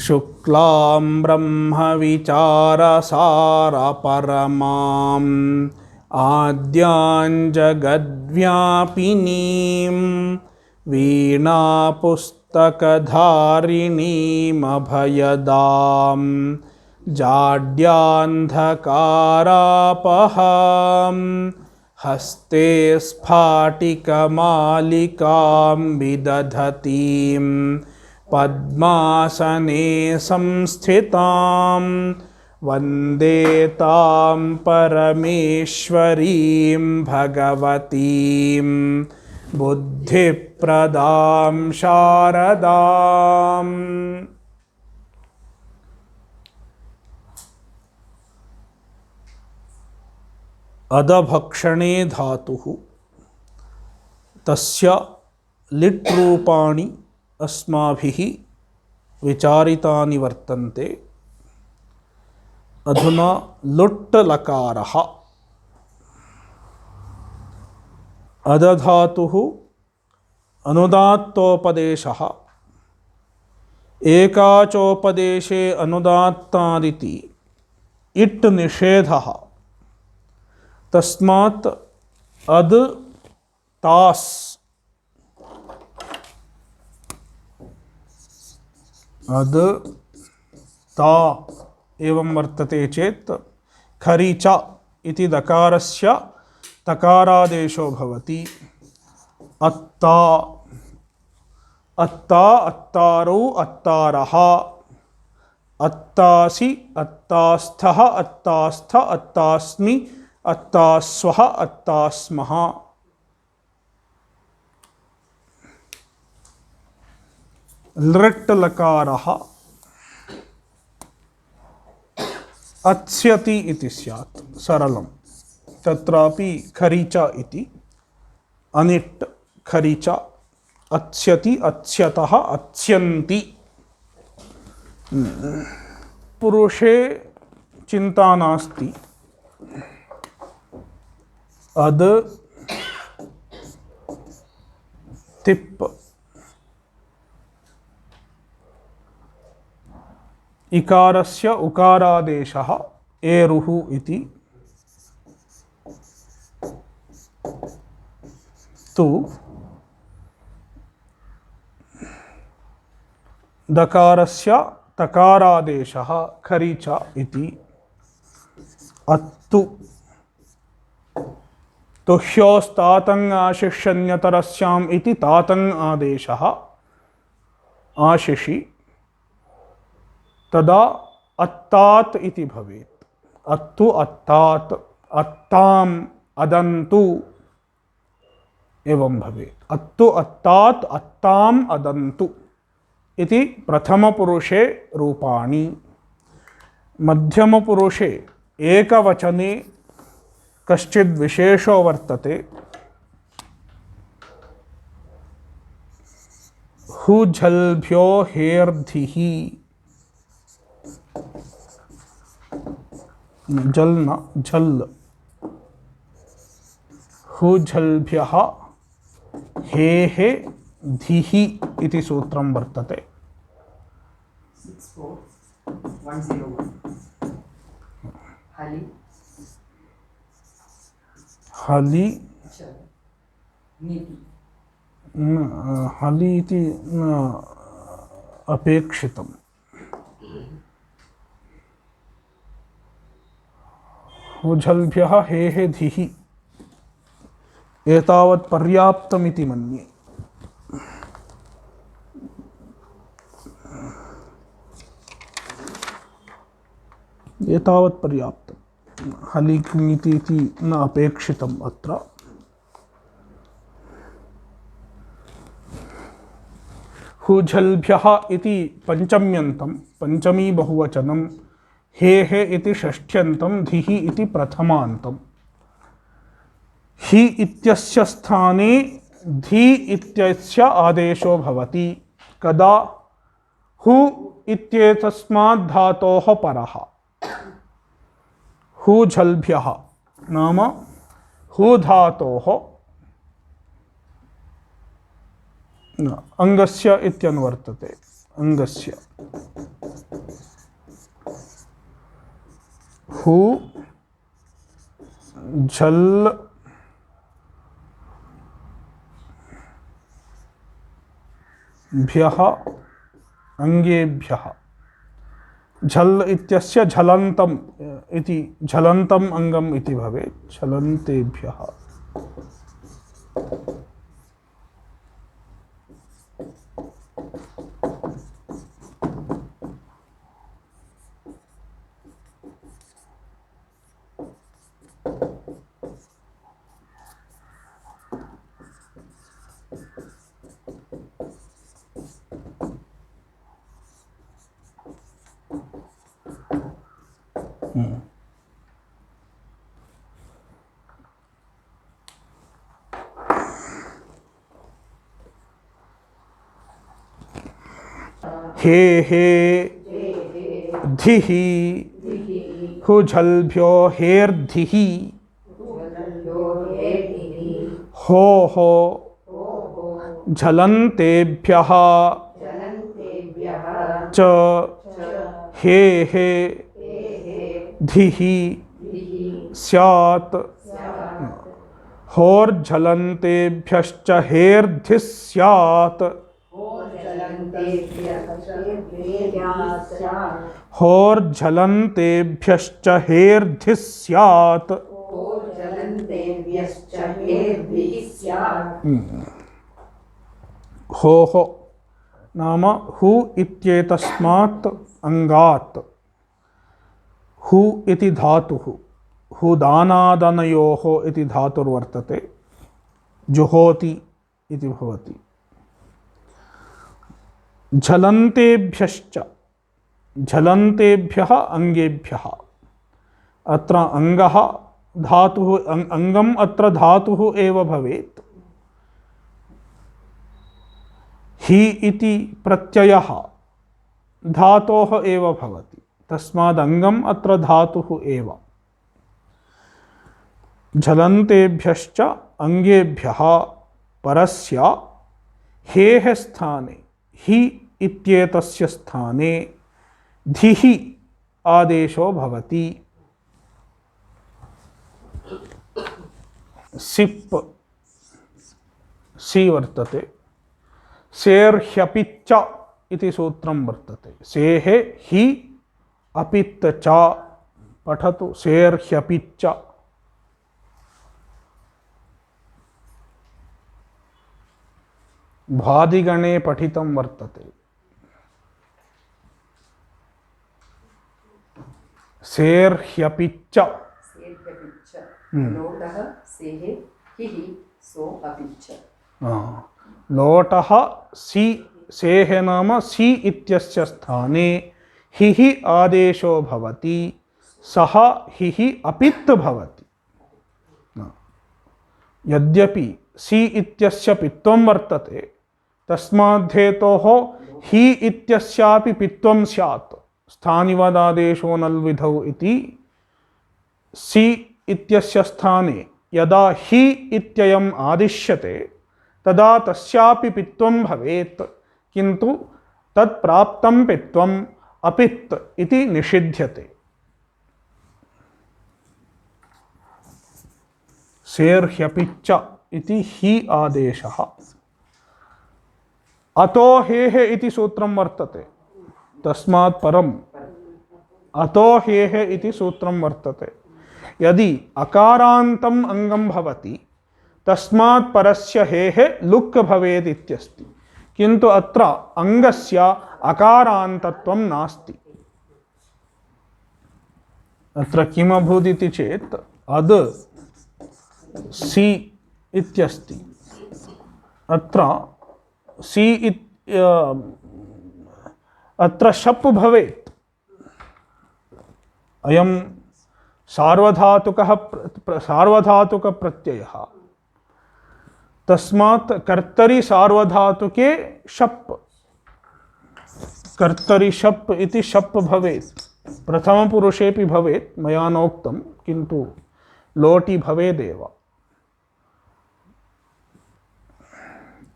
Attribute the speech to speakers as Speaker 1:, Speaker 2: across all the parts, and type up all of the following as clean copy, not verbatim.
Speaker 1: शुक्लां ब्रह्मविचारसारपरमाम् आद्यां जगद्व्यापिनीं वीणापुस्तकधारिणीमभयदां जाड्यान्धकारापहां हस्ते स्फाटिकमालिकां विदधतीं पद्मासने संस्थितां वन्दे तां परमेश्वरीं भगवतीं बुद्धिप्रदां शारदाम्। अदभक्षणे धातुः तस्य लिट् रूपाणि अस्माभिः विचारितानि वर्तन्ते। अधुना लुट् लकारः अदधातुः अनुदात्तोपदेशः एकाचोपदेशे अनुदात्तादिति इट् निषेधः तस्मात् अद् तास् अद् ता एवं वर्तते चेत् खरीच इति दकारस्य तकारादेशो भवति। अत्ता अत्ता अत्तारौ अत्तारः अत्तासि अत्तास्थः अत्तास्थ अत्तास्मि अत्तास्वः अत्तास्मः। लृट् लकारः अत्स्यति इति स्यात् सरलं। तत्रापि खरीच इति अनिट् खरीच अत्स्यति अत्स्यतः अत्स्यन्ति। पुरुषे चिंता नास्ति। अद् तिप् इकारस्य उकारादेशः एरुः इति तु दकारस्य तकारादेशः खरीच इति। अत्तु तुह्योस्तातङ् आशिष्यन्यतरस्याम् इति तातङ् आदेशः आशिषि तदा अत्तात् इति भवेत्। अत्तु अत्तात् अत्ताम् अदन्तु एवं भवेत्। अत्तु अत्तात् अत्ताम् अदन्तु इति प्रथमपुरुषे रूपाणि। मध्यमपुरुषे एकवचने कश्चिद् विशेषो वर्तते। हुझल्भ्यो हेर्धिः जल न झल हुझल्भ्यः हेः धिः इति सूत्रं वर्तते।
Speaker 2: 64101
Speaker 1: हलि हलि इति न अपेक्षितम्। हुझल्भ्यः हेः धिः एतावत् पर्याप्तमिति मन्ये। एतावत् पर्याप्तं। हलिक्नीति इति न अपेक्षितम् अत्र। हुझल्भ्यः इति पञ्चम्यन्तं पञ्चमी बहुवचनं हेः इति षष्ठ्यन्तं धिः इति प्रथमान्तं। हि इत्यस्य स्थाने धी इत्यस्य आदेशो भवति कदा हु इत्येतस्मात् धातोः परः। हुझल्भ्यः नाम हु धातोः अंगस्य इत्यनुवर्तते। अंगस्य हु झल् भ्यः अंगेभ्यः। झल् इत्यस्य झलन्तम् इति झलन्तम् अंगम् इति भवेत्। झलन्तेभ्यः। हे हे धिहि हुझल्भ्यो हेर्धिः हो हो झलन्तेभ्यः च हे हे धिहि स्यात् होर्झलन्तेभ्यश्च हेर्धिः स्यात् होर्झलन्तेभ्यश्च हेर्धिः स्यात्। होः नाम हु इत्येतस्मात् अंगात्। हु इति धातुः हुदानादनयोः इति धातुर्वर्तते। जुहोति इति भवति। झलन्तेभ्यश्च झलन्तेभ्यः अंगेभ्यः। अत्र अंगः धातुः अंगम् अत्र धातुः एव भवेत्। हि इति प्रत्ययः धातोः एव भवति। तस्माद् अंगम् अत्र धातुः एव। झलन्तेभ्यश्च अंगेभ्यः परस्य हेः स्थाने हि इत्येतस्य स्थाने धिहि आदेशो भवति। सिप् सी वर्तते। सेर्ह्यपिच्च इति सूत्रं वर्तते। सेः हि अपित्त च पठतु। सेर्ह्यपिच्च। भादिगणे पठितं वर्तते। सेर्ह्यपिच्च।
Speaker 2: लोटः सेः हिः सो अपिच्च।
Speaker 1: लोटः सी सेः नाम सी इत्यस्य स्थाने हिः आदेशो भवति। सः हिः अपित् भवति। यद्यपि सी इत्यस्य पित्वं वर्तते तस्माद्धेतोः हि इत्यस्यापि पित्वं स्यात्। स्थानिवदादेशो नल्विधौ इति सी इत्यस्य स्थाने यदा हि इत्ययम् आदिश्यते तदा तस्यापि पित्वं भवेत्। किन्तु तत्प्राप्तं पित्वम् अपित् इति निषिध्यते। सेर्ह्यपिच्च इति हि आदेशः। अतो हेः इति सूत्रं वर्तते। तस्मात् परम् अतो हेः इति सूत्रं वर्तते। यदि अकारान्तम् अंगं भवति तस्मात् परस्य हेः लुक् भवेत् इत्यस्ति। किन्तु अत्र अंगस्य अकारान्तत्वं नास्ति। अत्र किमभूदिति चेत् अद् सी इत्यस्ति। अत्र सी अत्र शप् भवेत्। अयं सार्वधातुकप्रत्ययः। तस्मात् कर्तरि सार्वधातुके शप्। कर्तरि शप् इति शप् भवेत्। प्रथमपुरुषेपि भवेत् मया नोक्तं, किन्तु लोटि भवेदेव।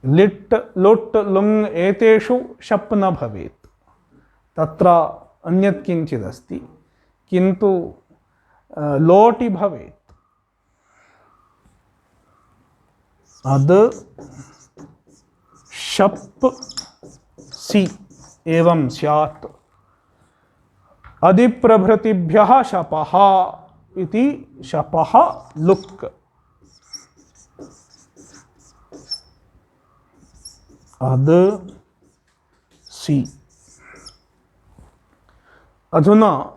Speaker 1: लिट् लुट् लुङ् एतेषु शप् न भवेत्। तत्र अन्यत् किञ्चिदस्ति। किन्तु लोटि भवेत्। अद् शप् सि एवं स्यात्। अधिप्रभृतिभ्यः शपः इति शपः लुक्। अद् सि। अधुना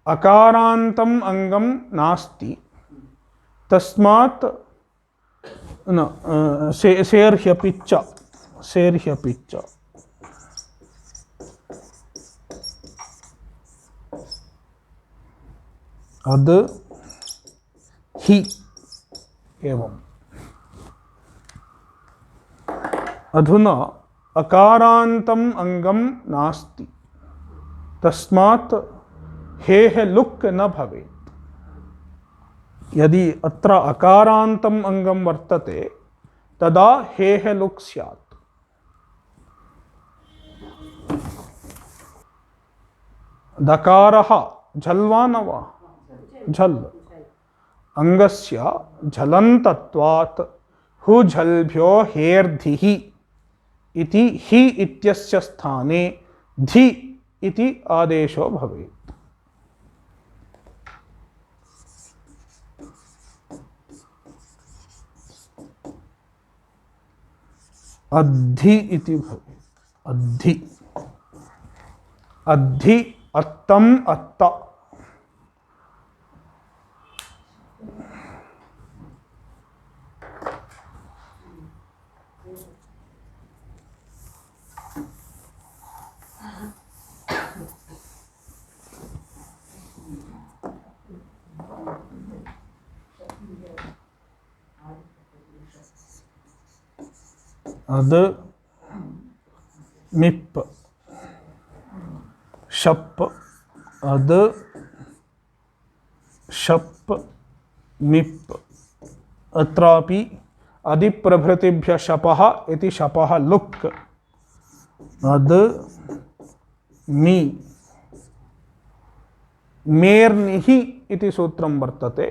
Speaker 1: अकारान्तम् अङ्गं नास्ति, तस्मात् सेर्ह्यपि च अद् हि एवम्। अधुना अकारान्तम् अङ्गं नास्ति, तस्मात् हेः लुक् न भवेत्। यदि अत्र अकारान्तम् अङ्गं वर्तते तदा हेः लुक् स्यात्। दकारः झल् वा न वा? झल्। अङ्गस्य झलन्तत्वात् हुझल्भ्यो हेर्धिः इति हि इत्यस्य स्थाने धि इति आदेशो भवेत्। अद्धि इति भवेत्। अद्धि। अद्धि अत्तम् अत्त। अद् मिप् शप्। अद् शप् मिप्। अत्रापि अधिप्रभृतिभ्यः शपः इति शपः लुक्। अद् मि। मेर्निः इति सूत्रं वर्तते।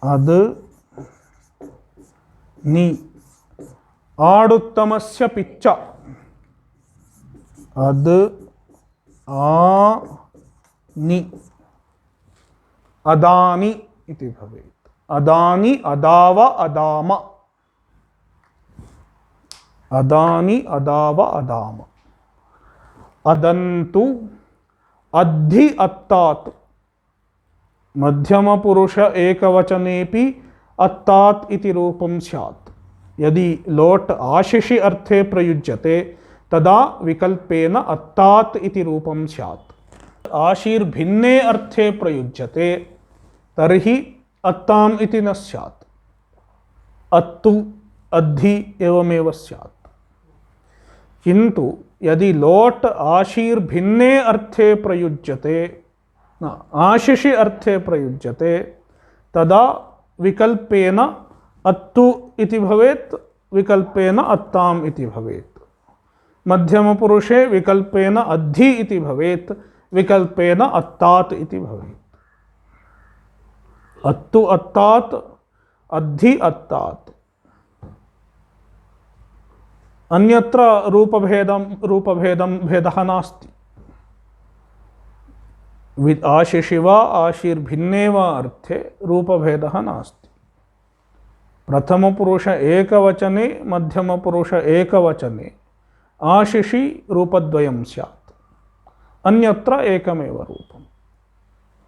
Speaker 1: अद् नि। आडुत्तमस्य पिच्च। अद् आ नि। अदानि इति भवेत्। अदानि अदाव अदाम। अदानि अदाव अदाम। अदन्तु अद्धि अत्तात्। मध्यमपुरुष एकवचनेपि अत्तात् इति रूपं स्यात्। यदि लोट् आशिषि अर्थे प्रयुज्यते तदा विकल्पेन अत्तात् इति रूपं स्यात्। आशीर्भिन्ने अर्थे प्रयुज्यते तर्हि अत्ताम् इति न स्यात्, अत्तु अद्धि एवमेव स्यात्। किन्तु यदि लोट् आशीर्भिन्ने अर्थे प्रयुज्यते, आशिषि अर्थे प्रयुज्यते, तदा विकल्पेन अत्तु इति भवेत्, विकल्पेन अत्ताम् इति भवेत्। मध्यमपुरुषे विकल्पेन अद्धि इति भवेत्, विकल्पेन अत्तात् इति भवेत्। अत्तु अत्तात्, अद्धि अत्तात्। अन्यत्र रूपभेदः नास्ति। आशिषि वा आशीर्भिन्ने वा अर्थे रूपभेदः नास्ति। प्रथमपुरुष एकवचने, मध्यमपुरुष एकवचने आशिषि रूपद्वयं स्यात्, अन्यत्र एकमेव रूपम्।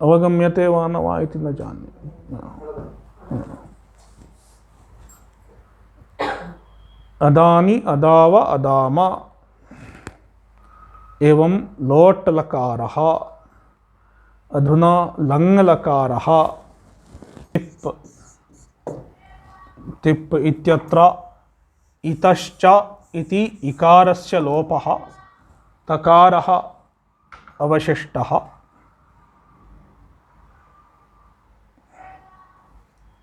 Speaker 1: अवगम्यते वा न वा इति न जाने। अदानि अदाव अदाम एवं लोट् लकारः। अधुना लङ् लकारः। तिप्। तिप् इत्यत्र इतश्च इति इकारस्य लोपः, तकारः अवशिष्टः।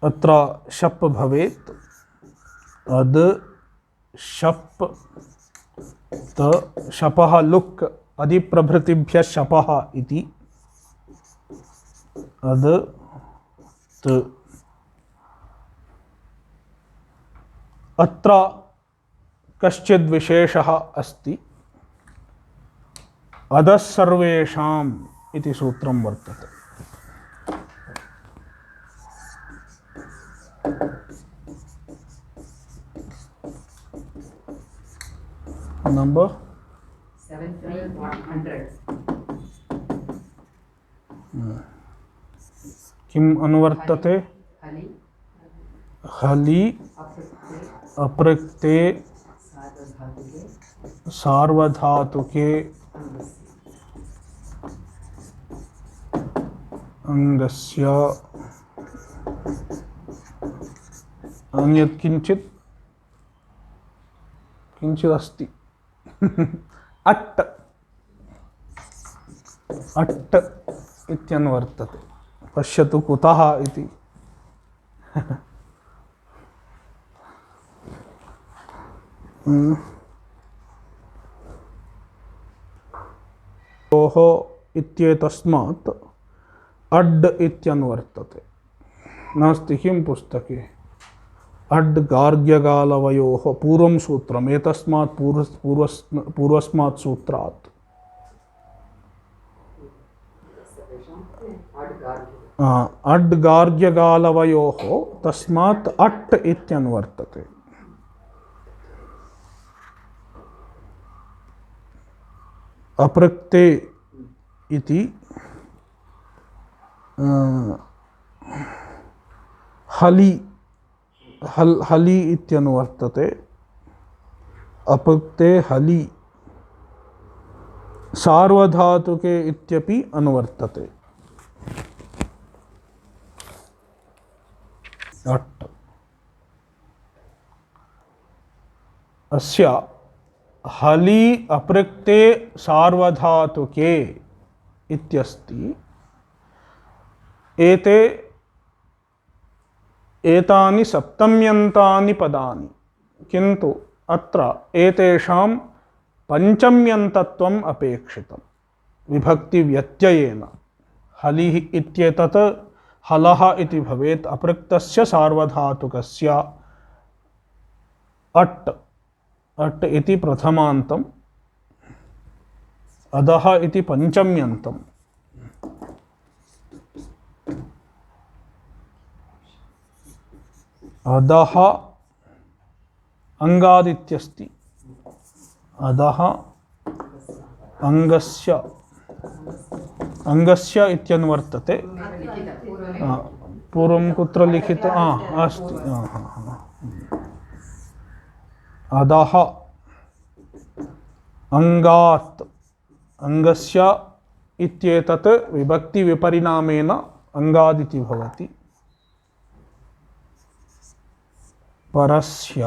Speaker 1: अत्र शप् भवेत्। अद् शप्। शपः लुक्। अधिप्रभृतिभ्यः शपः इति। अद त अत्र कश्चिद् विशेषः अस्ति। अधः सर्वेषाम् इति सूत्रं वर्तते। नंबर
Speaker 2: 7,100
Speaker 1: किम् अनुवर्तते?
Speaker 2: हलि
Speaker 1: हलि
Speaker 2: अपृक्ते
Speaker 1: अपृक्ते
Speaker 2: सार्वधातुके
Speaker 1: सार्वधातुके अंगस्य अन्यत् किंचित् अस्ति। अट् अट् इत्यनुवर्तते। पश्यतु कुतः इति। ओः इत्येतस्मात् अड् इत्यनुवर्तते। नास्ति किं पुस्तके? अड् गार्ग्यगालवयोः पूर्वं सूत्रम्। एतस्मात् पूर्वस्मात् सूत्रात् अड् गार्ग्यगालवयोः तस्मात् अट् इत्यनुवर्तते। अपृक्ते इति हलि हलि इत्यनुवर्तते। अपृक्ते हलि सार्वधातुके इत्यपि अनुवर्तते। अट् अस्य हलि अपृक्ते सार्वधातुके इत्यस्ति। एतानि सप्तम्यन्तानि पदानि, किन्तु अत्र एतेषां पञ्चम्यन्तत्वम् अपेक्षितं विभक्तिव्यत्ययेन। हलिः इत्येतत् हलः इति भवेत्। अपृक्तस्य सार्वधातुकस्य अट् अट् इति प्रथमान्तम्, अधः इति पञ्चम्यन्तम्। अधः अंगादित्यस्ति। अधः अंगस्य इत्यनुवर्तते। पूर्वं कुत्र लिखितम्? अस्ति। अधः अंगात् अंगस्य इत्येतत् विभक्ति विपरिणामेन अंगादिति भवति। परस्य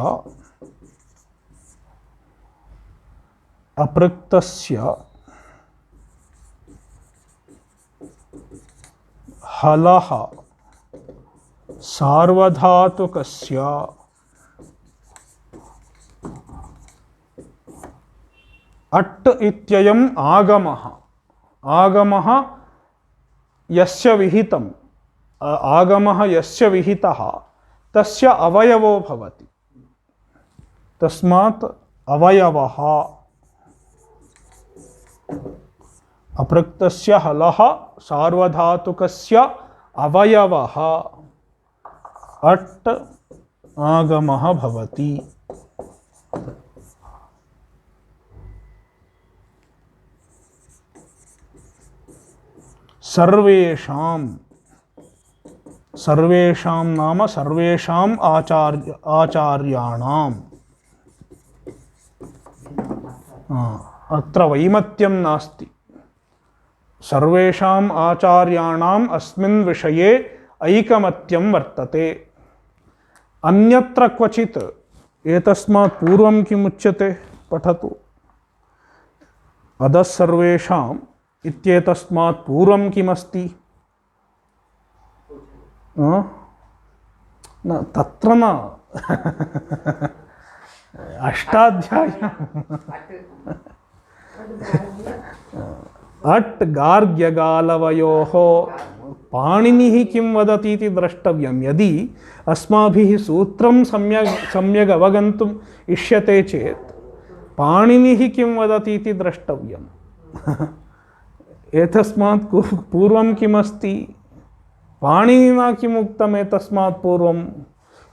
Speaker 1: अपृक्तस्य हलः सार्वधातुकस्य अट् इत्ययम् आगमः। आगमः यस्य विहितम्, आगमः यस्य विहितः तस्य अवयवो भवति। तस्मात् अवयवः। अपृक्तस्य हलः सार्वधातुकस्य अवयवः अट् आगमः भवति। सर्वेषाम्, सर्वेषां नाम सर्वेषाम् आचार्याणाम्। अत्र वैमत्यं नास्ति। सर्वेषाम् आचार्याणाम् अस्मिन् विषये ऐकमत्यं वर्तते। अन्यत्र क्वचित् एतस्मात् पूर्वं किमुच्यते? पठतु। अधः सर्वेषाम् इत्येतस्मात् पूर्वं किमस्ति? न तत्र न अष्टाध्याय्याम् अट् गार्ग्यगालवयोः पाणिनिः किं वदति इति द्रष्टव्यं। यदि अस्माभिः सूत्रं सम्यग् अवगन्तुम् इष्यते चेत् पाणिनिः किं वदति इति द्रष्टव्यम्। एतस्मात् पूर्वं किमस्ति, पाणिनिना किम् उक्तम् एतस्मात् पूर्वं,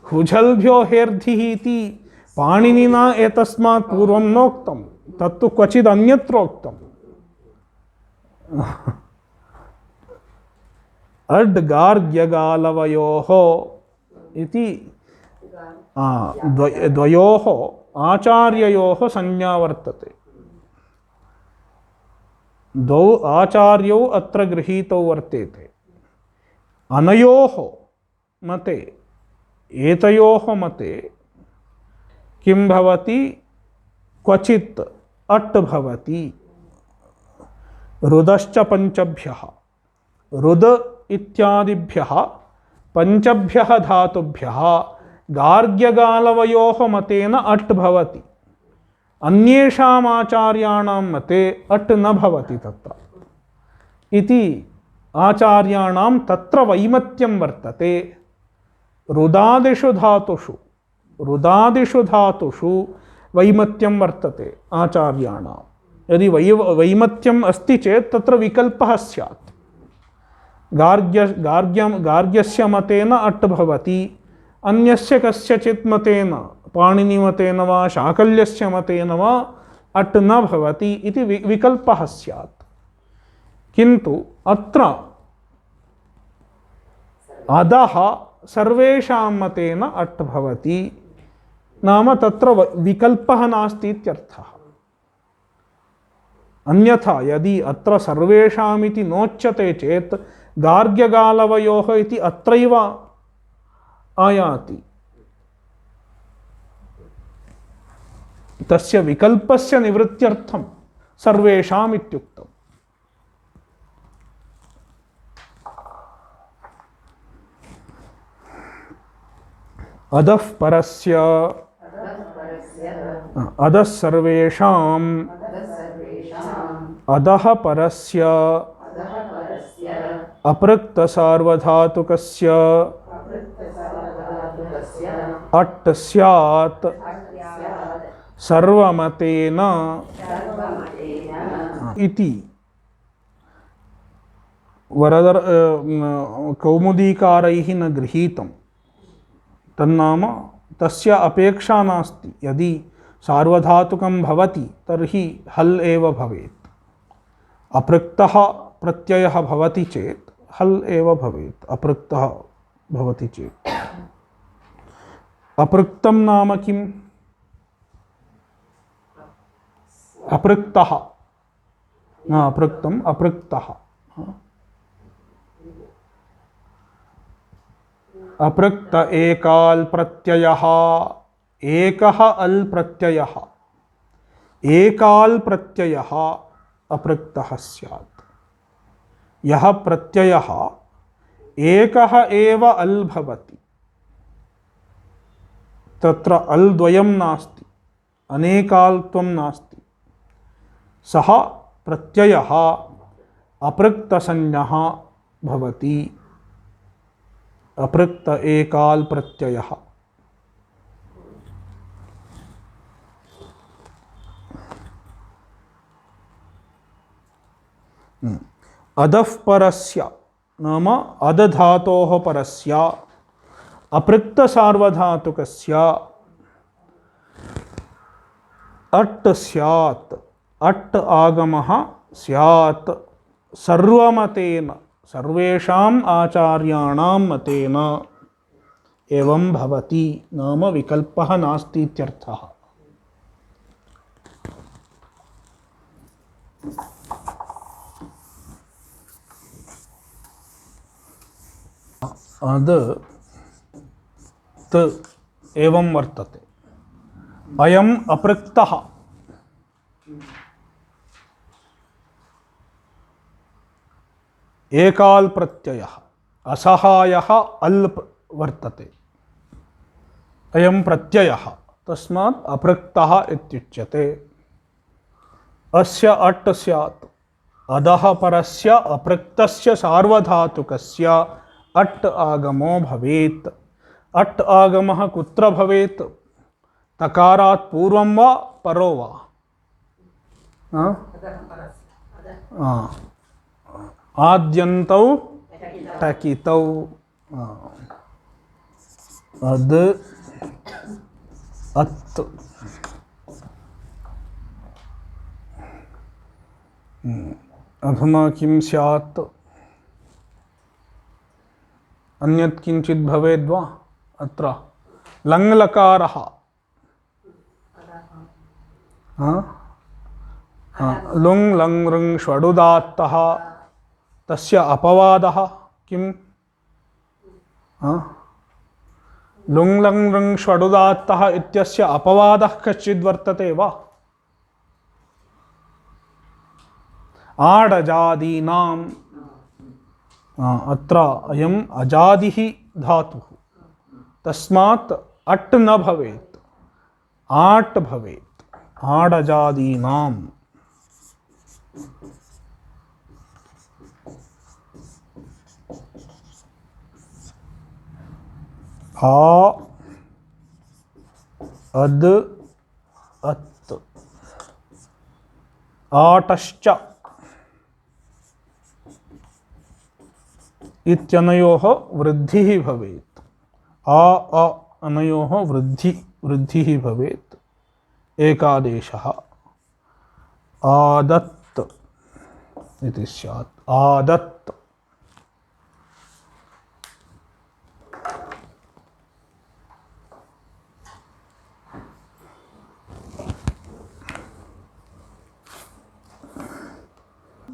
Speaker 1: हुझल्भ्यो हेर्धिः इति पाणिनिना एतस्मात् पूर्वं नोक्तं, तत्तु क्वचिद् अन्यत्रोक्तम्। अड्गार्ग्यगालवयोः इति द्वयोः आचार्ययोः संज्ञा वर्तते। द्वौ आचार्यौ अत्र गृहीतौ वर्तेते। अनयोः मते, एतयोः मते किं भवति, क्वचित् अट् भवति। रुदश्च पंचभ्यः, रुद इत्यादिभ्यः पंचभ्यः धातुभ्यः गार्ग्यगालवयोः मतेन अट् भवति। अन्येषाम् आचार्याणां मते अट् न भवति तत्र इति आचार्याणां तत्र वैमत्यं वर्तते। रुदादिषु धातुषु वैमत्यं वर्तते आचार्याणां। यदि वैमत्यम् अस्ति चेत् तत्र विकल्पः स्यात्। गार्ग्यस्य मतेन अट् भवति, अन्यस्य कस्यचित् मतेन, पाणिनिमतेन वा शाकल्यस्य मतेन वा अट् न भवति इति विकल्पः स्यात्। किन्तु अत्र अधः सर्वेषां मतेन अट् भवति, नाम तत्र विकल्पः नास्ति इत्यर्थः। अन्यथा यदि अत्र सर्वेषामिति नोच्यते चेत् गार्ग्यगालवयोः इति अत्रैव आयाति। तस्य विकल्पस्य निवृत्त्यर्थं सर्वेषाम् इत्युक्तम्। अधः परस्य, अधः सर्वेषाम्, अधः परस्य अपृक्तसार्वधातुकस्य अट् स्यात् सर्वमतेन इति कौमुदीकारैः न गृहीतं। तन्नाम तस्य अपेक्षा नास्ति। यदि सार्वधातुकं भवति तर्हि हल् एव भवेत्। अपृक्तः प्रत्ययः भवति चेत् हल् एव भवेत्। अपृक्तः भवति चेत् अपृक्तं नाम किम्? अपृक्तः न अपृक्तम्, अपृक्तः। अपृक्त एकाल् प्रत्ययः, एकः अल् प्रत्ययः, एकाल् प्रत्ययः अपृक्तः स्यात्। यः प्रत्ययः एकः एव अल् भवति, तत्र अल् द्वयं नास्ति, अनेकाल्त्वं नास्ति, सः प्रत्ययः अपृक्तसंज्ञः भवति। अपृक्त एकाल प्रत्ययः। अधः परस्य नाम अधधातोः परस्य अपृक्त सार्वधातुकस्य अट् स्यात्, अट् आगमः स्यात् सर्वमतेन, सर्वेषाम् आचार्याणां मतेन एवं भवति, नाम विकल्पः नास्ति इत्यर्थः। अद् त एवं वर्तते। अयम् अपृक्तः एकाल प्रत्ययः, असहायः अल् वर्तते। अयं प्रत्ययः, तस्मात् अपृक्तः इत्युच्यते। अस्य अट् स्यात्, अधः परस्य अपृक्तस्य सार्वधातुकस्य अट् आगमो भवेत्। अट् आगमः कुत्र भवेत्? तकारात् पूर्वं वा परो वा? आद्यन्तौ टकितौ। अद् अत्। अधुना किं स्यात्? अन्यत् किञ्चित् भवेद् वा? अत्र लङ्लकारः लुङ् लङ् ऋङ् ष्वडुदात्तः तस्य अपवादः किम्? लुङ् लङ् ऋङ् ष्वडुदात्तः इत्यस्य अपवादः कश्चिद् वर्तते वा? आडजादीनाम्। अत्र अयम् अजादिः धातुः, तस्मात् अट् न भवेत्, आट् भवेत्। आडजादीनाम्। आ अद् अत्। आटश्च इत्यनयोः वृद्धिः भवेत्। अ अनयोः वृद्धिः भवेत्। एकादेशः आदत् इति स्यात्। आदत्।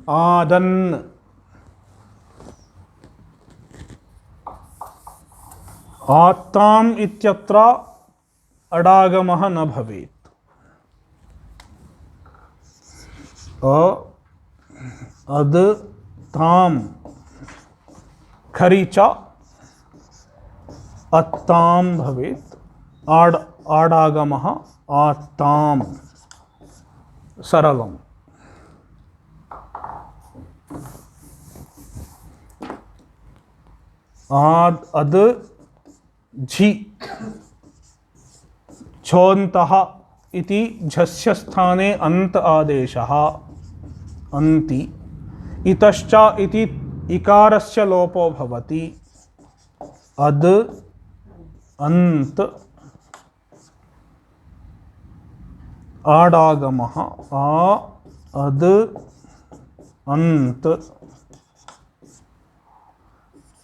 Speaker 1: आदन्। आत्ताम् इत्यत्र अडागमः न भवेत्। अद् ताम् खरि च अत्ताम् भवेत्। आडागमः आत्ताम्। सरलम्। अद् झि झोन्तः इति झस्य स्थाने अन्त आदेशः अन्ति। इतश्च इति इकारस्य लोपो भवति। अद् अन्त आडागमः अद् अन्त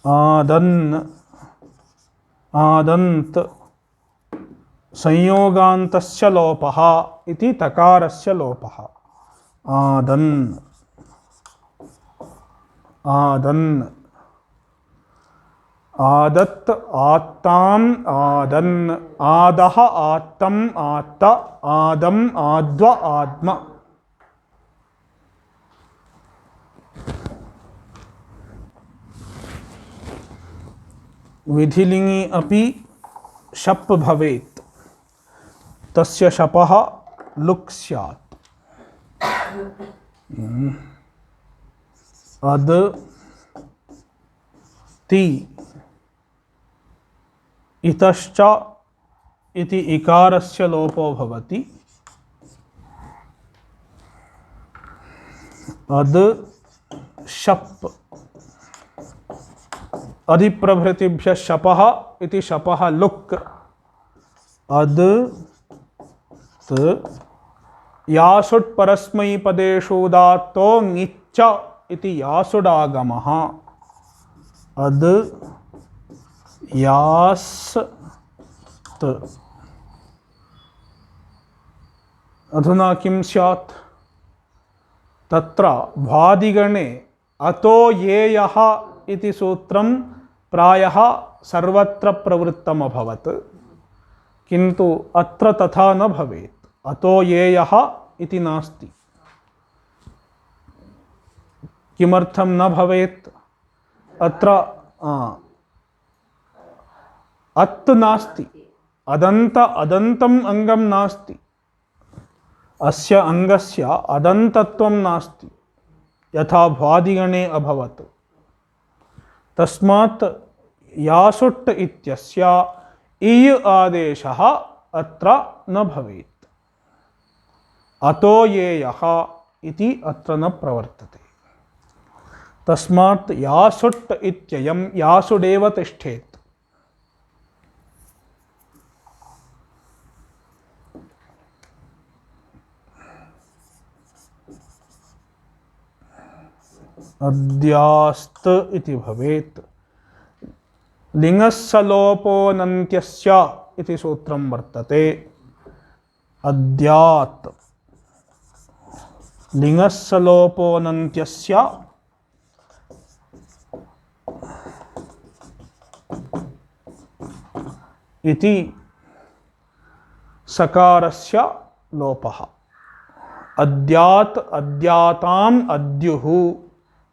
Speaker 1: आदन् आदन्त। संयोगान्तस्य लोपः इति तकारस्य लोपः। आदन् आदन्। आदत् आत्ताम् आदन्। आदः आत्तम् आत्त आदम् आद्व आद्म। विधिलिङि अपि शप् भवेत्, तस्य शपः लुक् स्यात्। अद् ति इतश्च इति इकारस्य लोपो भवति। अद् शप्। अधिप्रभृतिभ्यः शपः इति शपः लुक्। अद् त यासुट् परस्मैपदेषु उदात्तो ङिच्च इति यासुडागमः। अद् यास् त। अधुना किं स्यात्? तत्र भ्वादिगणे अतो येयः इति सूत्रं प्रायः सर्वत्र प्रवृत्तम् अभवत्, किन्तु अत्र तथा न भवेत्। अतो येयः इति नास्ति। किमर्थं न भवेत्? अत्र अत् नास्ति, अदन्तम् अङ्गं नास्ति, अस्य अङ्गस्य अदन्तत्वं नास्ति। यथा भ्वादिगणे अभवत्। तस्मात् यासुट् इत्यस्य इय् आदेशः अत्र न भवेत्। अतो येयः इति अत्र न प्रवर्तते। तस्मात् यासुट् इत्ययं यासुडेव तिष्ठेत्। अद्यास्त इति भवेत्। लिङ्गस्सलोपोऽनन्त्यस्य इति सूत्रं वर्तते। अद्यात् लिङ्गस्सलोपोऽनन्त्यस्य इति सकारस्य लोपः। अद्यात् अद्याताम् अद्युः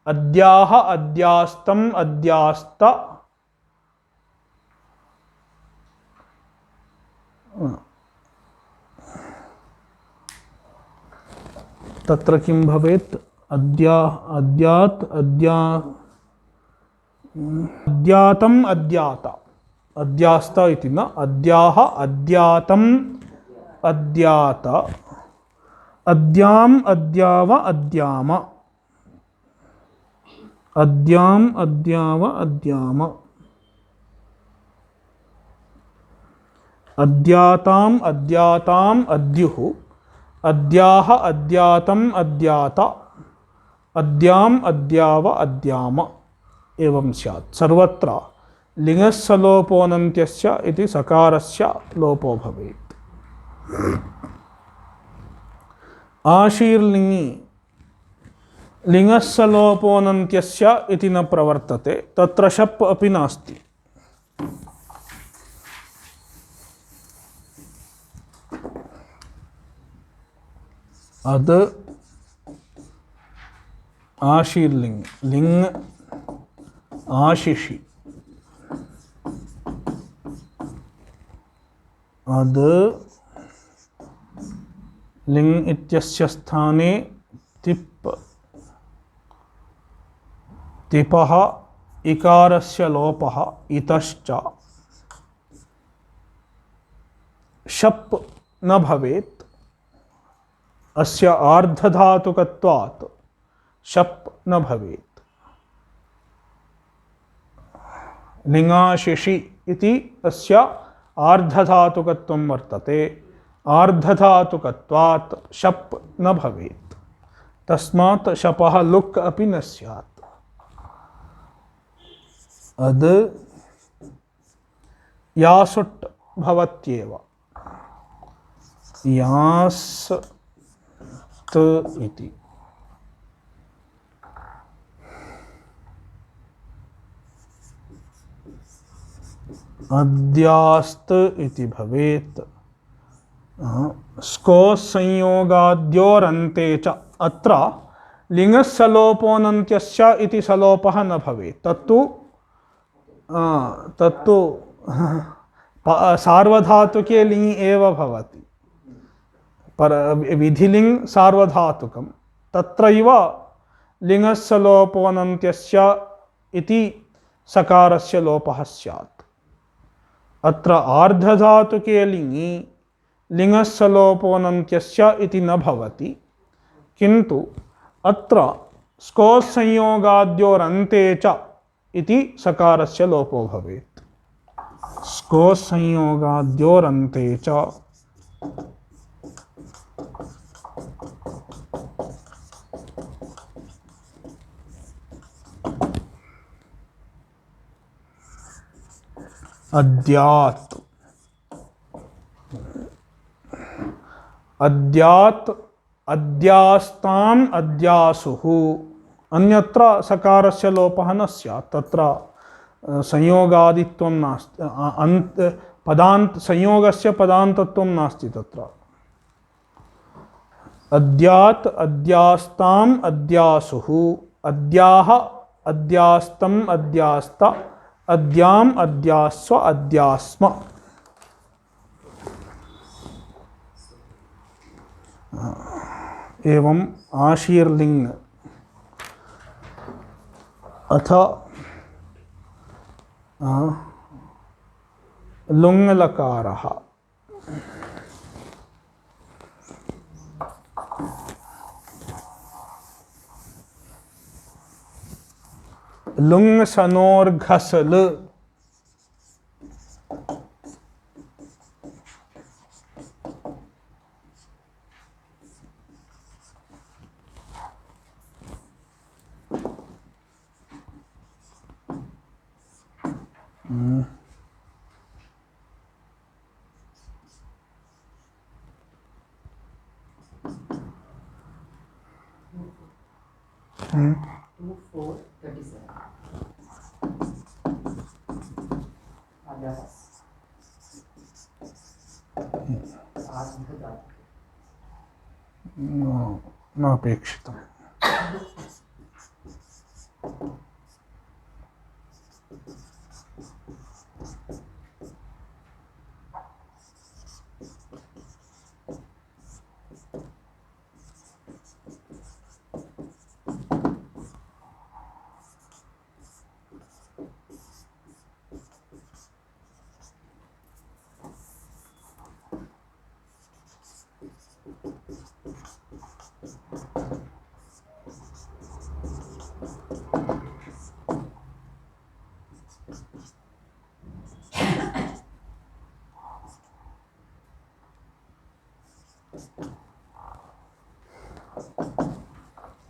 Speaker 1: अद्याः अद्यास्तम् अद्यास्त तत्र किं भवेत्? अद्यात् अद्यातम् अद्यात अद्यास्त इति न। अद्याः अद्यातम् अद्यात अद्याम् अद्याव अद्याम अद्याम् अद्याव अद्याम अद्याताम् अद्याताम् अद्युः अद्याः अद्यातम् अद्यात अद्याम् अद्याव अद्याम एवं स्यात्। सर्वत्र लिङ्गस्सलोपोऽनन्त्यस्य इति सकारस्य लोपो भवेत्। आशीर्लिङि लिङ्गस्सलोपोऽनन्त्यस्य इति न प्रवर्तते। तत्र शप् अपि नास्ति। अद् आशीर्लिङ् लिङ् आशिषि अद् लिङ् इत्यस्य स्थाने तिप् तिपः इकारस्य लोपः इतश्च शप् न भवेत्। अस्य आर्धधातुकत्वात् शप् न भवेत्। लिङ्गाशिषि इति अस्य आर्धधातुकत्वं वर्तते। आर्धधातुकत्वात् शप् न भवेत्। तस्मात् शपः लुक् अपि न स्यात्। अद् यासुट् भवत्येव। यास् इति अद्यास्त इति भवेत्। स्कोसंयोगाद्योरन्ते च अत्र लिङ्गस्सलोपोऽनन्त्यस्य इति सलोपः न भवेत्। तत्तु सार्वधातुके लिङ् एव भवति। पर विधिलिङ् सार्वधातुकं तत्रैव लिङ्गस्सलोपोऽनन्त्यस्य इति सकारस्य लोपः स्यात्। अत्र आर्धधातुके लिङि लिङ्गस्सलोपोऽनन्त्यस्य इति न भवति। किन्तु अत्र स्कोसंयोगाद्योरन्ते च इति सकारस्य लोपो भवेत्। स्कोसंयोगाद्योरन्ते च अद्यात् अद्यात् अद्यास्ताम् अद्यासुः। अन्यत्र सकारस्य लोपः न स्यात्। तत्र संयोगादित्वं नास्ति। पदान्त संयोगस्य पदान्तत्वं नास्ति तत्र। अद्यात् अद्यास्ताम् अद्यासुः अद्याः अद्यास्तम् अद्यास्त अद्याम् अद्यास्व अद्यास्म। एवं आशीर्लिङ् अथ लुङ्लकारः लुङ्सनोर्घसल
Speaker 2: टू फोर 37 अधः सार्धधातुके
Speaker 1: नापेक्षितम्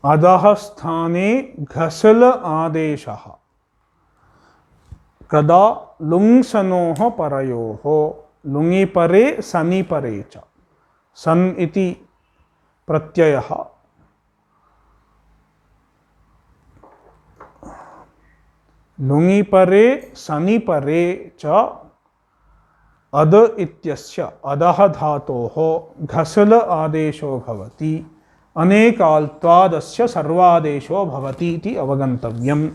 Speaker 1: अधः स्थाने घसल आदेशः कदा लुङ्सनोः परयोः लुङि परे सनि परे च सन् इति प्रत्ययः लुङि परे सनि परे च अद इत्यस्य अधः धातोः घसल आदेशो भवति अनेकाल्त्वादस्य सर्वादेशो भवति इति अवगन्तव्यम्।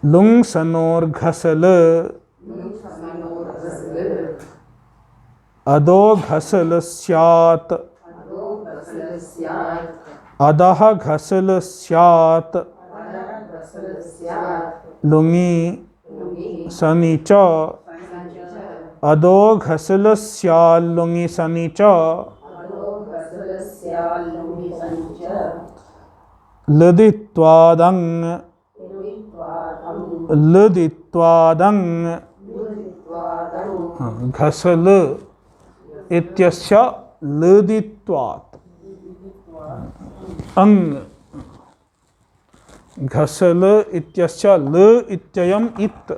Speaker 1: लुङ्सनोर्घसल अदो घसल स्यात् अधः घसल स्यात् लुङि सनि च अदो घसल स्याल्लुङि सनि च लदित्वादङ् लदित्वादङ् घसल इत्यस्य लदित्वात् अङ् घसल इत्यस्य ल इत्ययम् इत्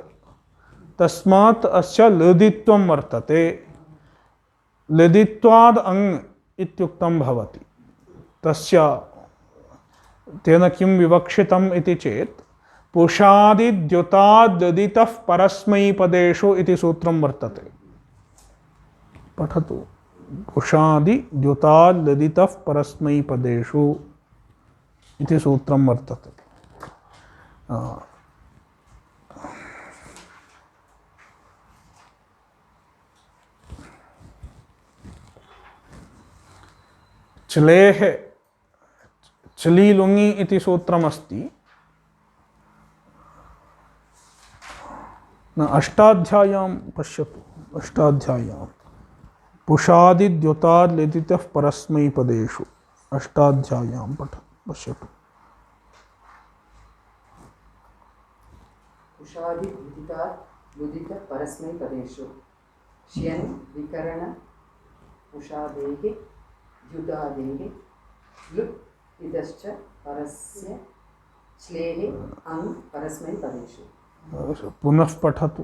Speaker 1: तस्मात् अस्य लदित्वं वर्तते लदित्वाद् अङ् इत्युक्तं भवति तस्य तेन किं विवक्षितम् इति चेत् पुषादिद्युताद् लदितः परस्मैपदेषु इति सूत्रं वर्तते पठतु पुषादिद्युताद् लदितः परस्मैपदेषु इति सूत्रं वर्तते चलेः चली लुङि इति सूत्रमस्ति न अष्टाध्याय्यां पश्यतु अष्टाध्याय्यां पुषादिद्युताद् लदितः परस्मैपदेषु अष्टाध्याय्यां पश्यतु
Speaker 2: पुषादिद्युताद् लुदितः परस्मैपदेषु श्यन् विकरण पुषादेः द्युतादेः लुट् इतश्च परस्य श्लेः अङ् परस्मैपदेषु
Speaker 1: पुनः पठतु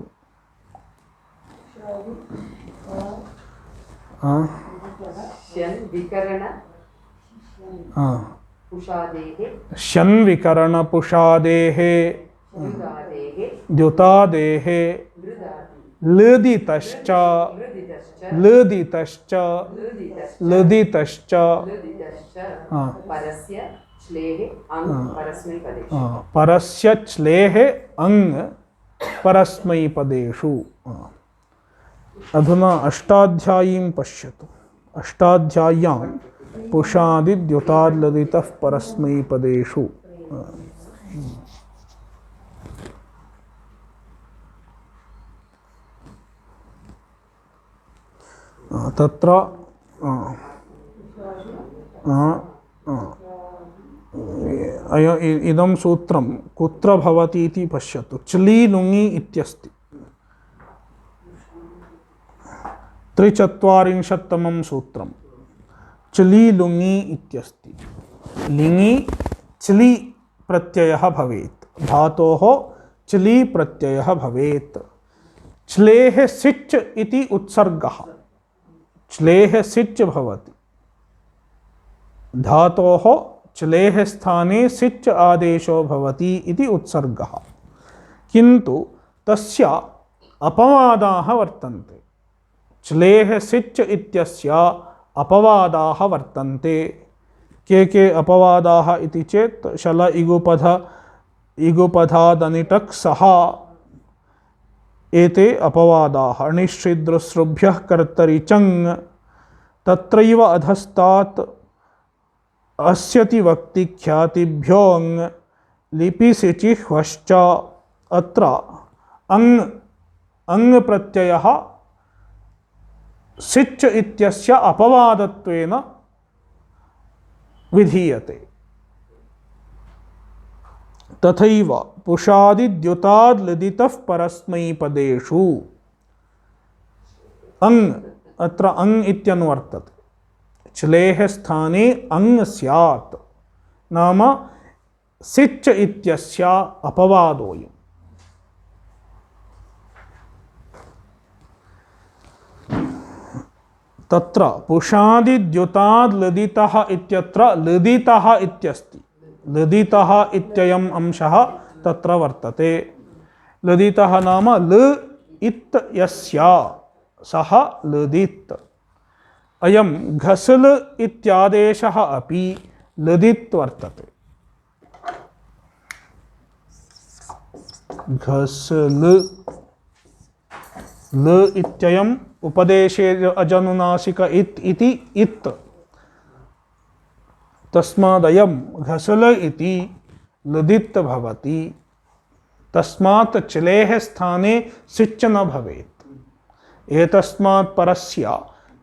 Speaker 2: श्यन् विकरण पुषादेः
Speaker 1: शन् विकरण पुषादेः द्युतादेः लदितश्च लदितश्च लदितश्च
Speaker 2: परस्य श्लेः अङ् परस्मैपदेषु
Speaker 1: परस्य श्लेः अङ् परस्मैपदेषु अधुना अष्टाध्यायीं पश्यतु अष्टाध्याय्यां पुषादिद्युताद्लदितः परस्मैपदेषु। तत्र इदं सूत्रं कुत्र भवति इति पश्यतु। च्ली लुङि इत्यस्ति 43तमं सूत्रं च्ली लुङि इत्यस्ति। लिङि च्ली प्रत्ययः भवेत्, धातोः च्ली प्रत्ययः भवेत्। च्लेः सिच् इति उत्सर्गः, च्लेः सिच् भवति, धातोः च्लेः स्थाने सिच् आदेशो भवति इति उत्सर्गः। किन्तु तस्य अपवादाः वर्तन्ते। च्लेः सिच् इत्यस्य अपवादाः वर्तन्ते। के अपवादाः इति चेत् शल इगुपधादनिटक् सः एते अपवादाः। अणिश्चिद्रसृभ्यः कर्तरि चङ् तत्रैव अधस्तात् अस्यति वक्ति ख्यातिभ्योङ् लिपिसिचिह्वश्च। अत्र अङ् प्रत्ययः सिच् इत्यस्य अपवादत्वेन विधीयते। तथैव पुषादिद्युताद्लदितः परस्मैपदेषु अङ्, अत्र अङ् इत्यनुवर्तते। च्लेः स्थाने अङ् स्यात्, नाम सिच् इत्यस्य अपवादोऽयम्। तत्र पुषादिद्युताद्लदितः इत्यत्र लदितः इत्यस्ति। लदितः इत्ययम् अंशः तत्र वर्तते। लदितः नाम ल इत् यस्य सः लदित्। अयं घसल इत्यादेशः अपि लदित् वर्तते। घसल ल इत्ययम् उपदेशे अजनुनासिक इत् इति इत्, तस्मादयं घसल इति लदित् भवति। तस्मात् च्लेः स्थाने सिच् न भवेत्। एतस्मात् परस्य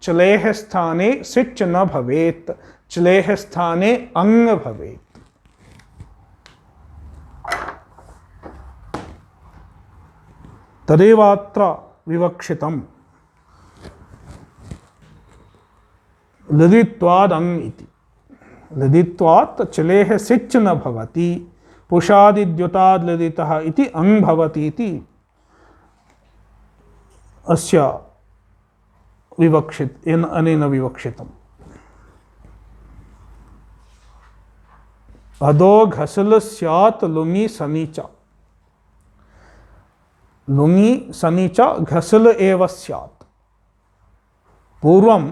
Speaker 1: च्लेः स्थाने सिच् न भवेत्, च्लेः स्थाने अङ् भवेत्। तदेवात्र विवक्षितम् लदित्वाद् अङ् इति। लदित्वात् च्लेः सिच् न भवति, पुषादिद्युताद् लदितः इति अङ् भवति इति अस्य अनेन विवक्षितम्। अदो घसल स्यात् लुङि सनि च। लुङि सनि च घसल एव स्यात्। पूर्वं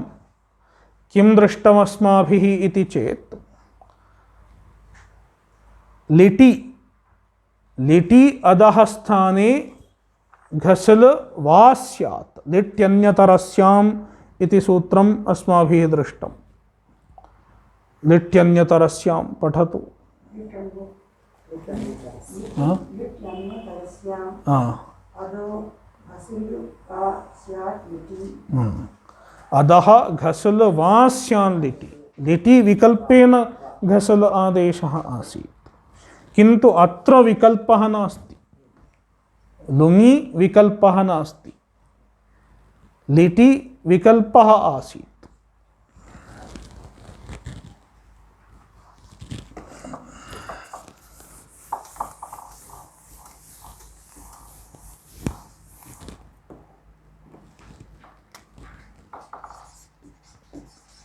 Speaker 1: किं दृष्टमस्माभिः इति चेत् लिटि अधः स्थाने घसल वा स्यात्। लिट्यन्यतरस्याम् इति सूत्रम् अस्माभिः दृष्टम्। लिट्यन्यतरस्यां पठतु। अधः घसल वा स्यान् लिटि। लिटि विकल्पेन घसल आदेशः आसीत्, किन्तु अत्र विकल्पः नास्ति। लुङि विकल्पः नास्ति, लिटि विकल्पः आसीत्।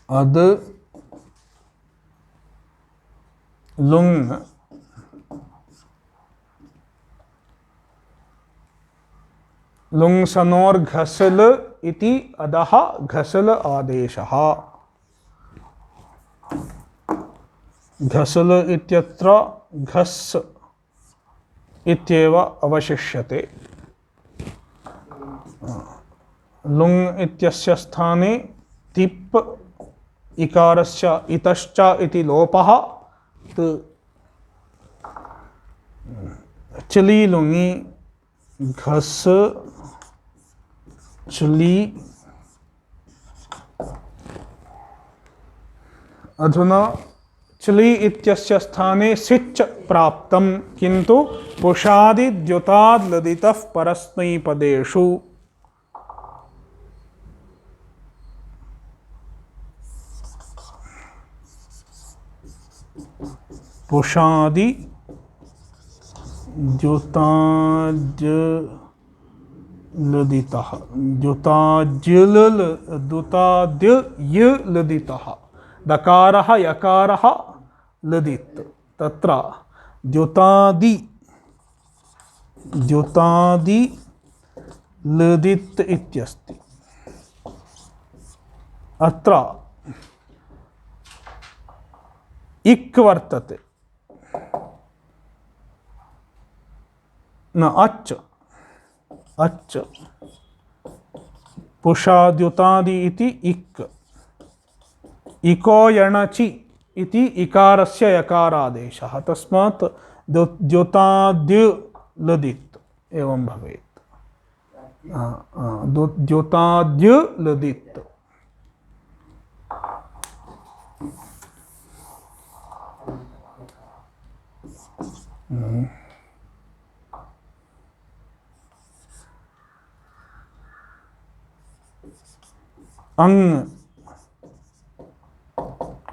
Speaker 1: अद लुङ् लुङ्सनोर्घसल इति अधः घसल आदेशः। घसल इत्यत्र घस् इत्येव अवशिष्यते। लुङ् इत्यस्य स्थाने तिप् इकारस्य इतश्च इति लोपः त चली लुंगी घस चली। अधुना चली इत्यस्य स्थाने सिच् प्राप्तं किन्तु पुषादि द्युताद् लदितः परस्मैपदेषु। पुषादि द्युताद् लदितः द्युताद्य य लदितः दकारः यकारः लदित् तत्र द्युतादि लदित् इत्यस्ति। अत्र इक् वर्तते न अच् अच् पुषाद्युतादि इति इक् इको यणचि इति इकारस्य यकारादेशः तस्मात् द्युताद्य लदित् एवं भवेत्। द्युताद्य लदित्। अंग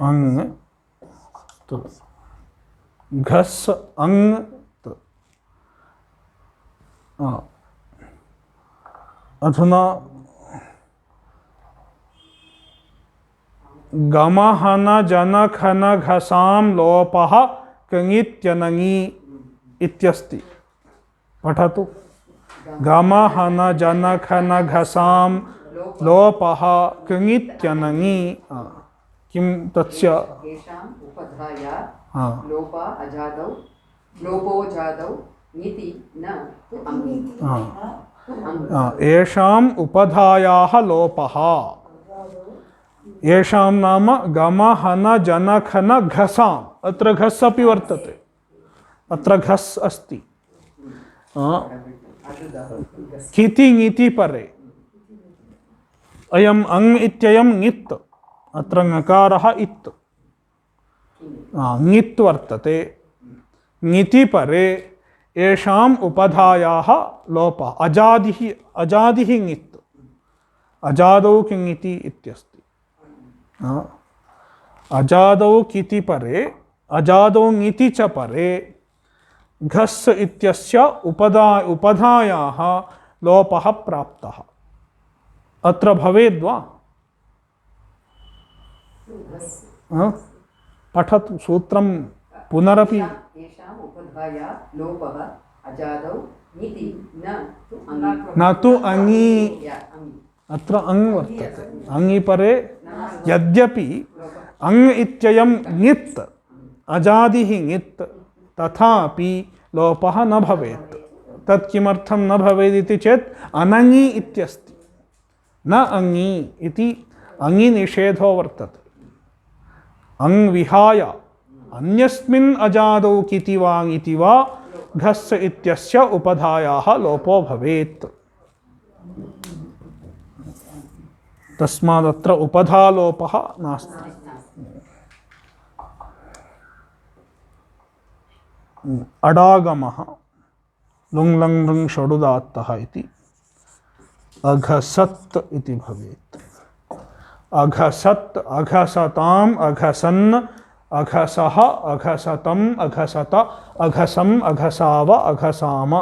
Speaker 1: अंग तो घस अंग तो अधुना गमहन जनखन घसाम लोपः कङित्यनङि इत्यस्ति। पठतु। गमहन जनखन घसाम लोपः कङित्यनङि। किं तस्य
Speaker 2: येषाम् उपधाया लोपा अजादौ लोपो जादौ ङिति न तु अङि।
Speaker 1: येषाम् उपधायाः लोपः येषां नाम गमहन जनखन घसाम्। अत्र घस् अपि वर्तते अत्र घस् अस्ति। किति ङिति परे अयम् अङ् इत्ययं ङित् अत्र ङकारः इत् ङित् वर्तते। ङिति परे येषाम् उपधायाः लोपः अजादिः ङित् अजादौ किङिति इत्यस्ति। अजादौ किति परे अजादौ ङिति च परे घस् इत्यस्य उपधायाः लोपः प्राप्तः। अत्र भवेद्वा? पठतु सूत्रं पुनरपि।
Speaker 2: येषाम् उपधाया लोपः अजादौ ङिति
Speaker 1: न तु अङि। अत्र अङ् वर्तते अङि परे यद्यपि अङ् इत्ययं ङित् अजादिः ङित् तथापि लोपः न भवेत्। तत् किमर्थं न भवेदिति चेत् अनङि इत्यस्ति न अङि इति अङि निषेधो वर्तते। अङ् विहाय अन्यस्मिन् अजादौ किति वा ङिति वा घस् इत्यस्य उपधायाः लोपो भवेत्। तस्मादत्र उपधालोपः नास्ति। अडागमः लुङ् लङ् लृङ् षडुदात्तः इति अघसत् इति भवेत्। अघसत् अघसताम् अघसन् अघसः अघसतम् अघसत अघसम् अघसाव अघसाम।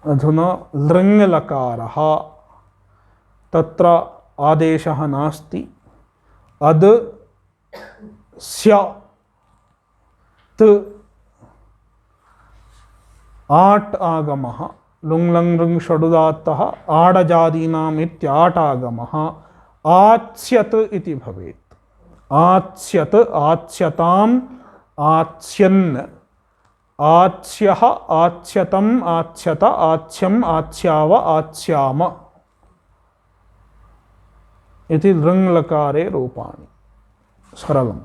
Speaker 1: अधुना लृङ् लकारः तत्र आदेशः नास्ति। अद् स्य त आट् आगमः लुङ् लङ् लृङ् षडुदात्तः आडजादीनाम् इत्याट् आगमः आत्स्यत् इति भवेत्। आत्स्यत् आत्स्यताम् आत्स्यन् आच्यः आच्यतम् आच्यत आच्यम् आच्याव आच्याम इति लृङ्लकारे रूपाणि सरलम्।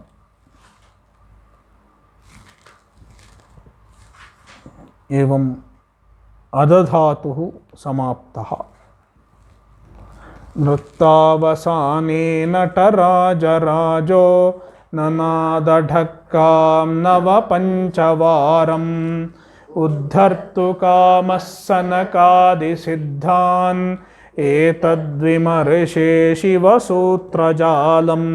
Speaker 1: एवम् अदधातुः समाप्तः। नृत्तावसाने नटराजराजो ननादढक्कां नवपञ्चवारम् उद्धर्तुकामः सनकादिसिद्धान् एतद्विमर्शे शिवसूत्रजालम्।